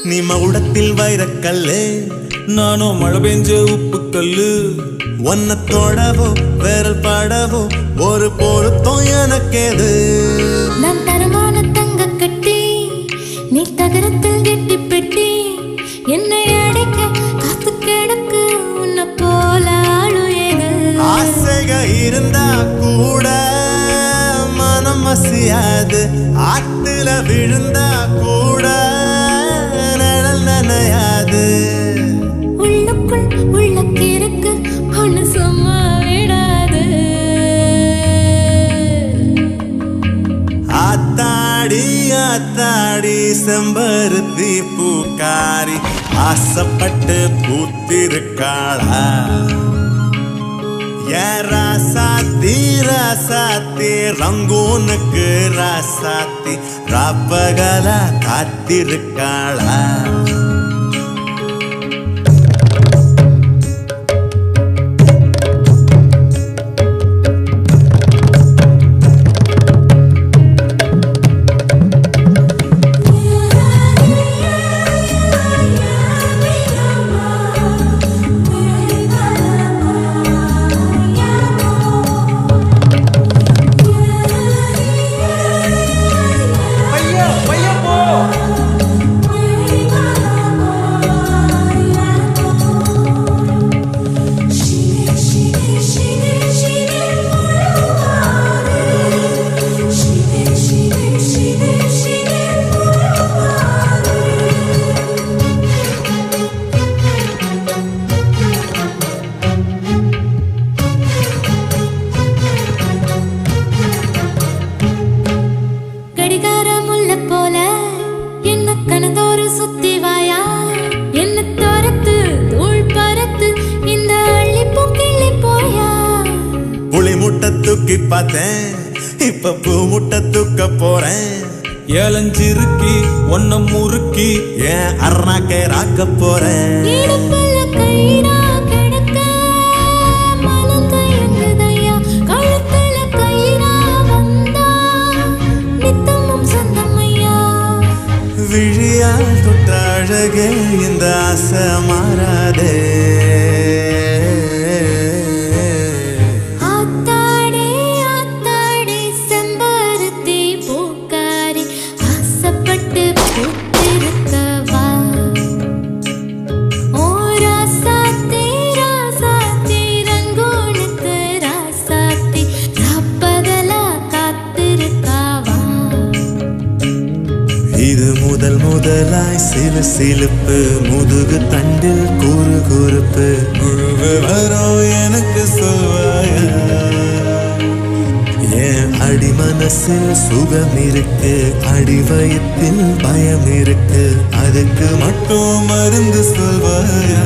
நீ மகுடத்தில் வைரக்கல்லு, நானோ மழை பெஞ்ச உப்பு கல்லு. ஒன்ன தொடவோ விரல் படவோ ஒரு பொருத்தம் எனக்கேது. நான் தரமான தங்க கட்டி, நீ தகரத்தில் கெட்டி பெட்டி. என்னை அடைக்க காத்து கிடக்கு உன்னை போல ஆளு ஏது. ஆசைக இருந்தா கூட மனம் மசியாது. ஆத்துல விழுந்தா கூட நனையாது. உள்ளுக்குள் உள்ளக்கிருக்கு ஒண்ணு சும்மா விடாது. ஆத்தாடி ஆத்தாடி செம்பருத்தி பூக்காரி ஆசைப்பட்டு பூத்திருக்காளா. ராசாத்தி ராசாத்தி ரங்கூனுக்கு ராசாத்தி ராப்பகல காத்திருக்காளா. தூக்கி பார்த்தேன், இப்ப பூ முட்டை தூக்க போறேன். ஏலஞ்சிருக்கி ஒன்ன முறுக்கி ஏன் அருணாக்கே ராக்க போறேன். விழியால் தொட்ட அழகே இந்த ஆசை மாறாதே. முதலாய் சிலு சிலுப்பு முதுகு தண்டில் கூறு கூறுப்பு உழுவு வரும் எனக்கு சொல்வாயா என் அடி மனசில் சுகம் இருக்கு அடி வயிற்றில் பயம் இருக்கு அதுக்கு மட்டும் மருந்து சொல்வாயா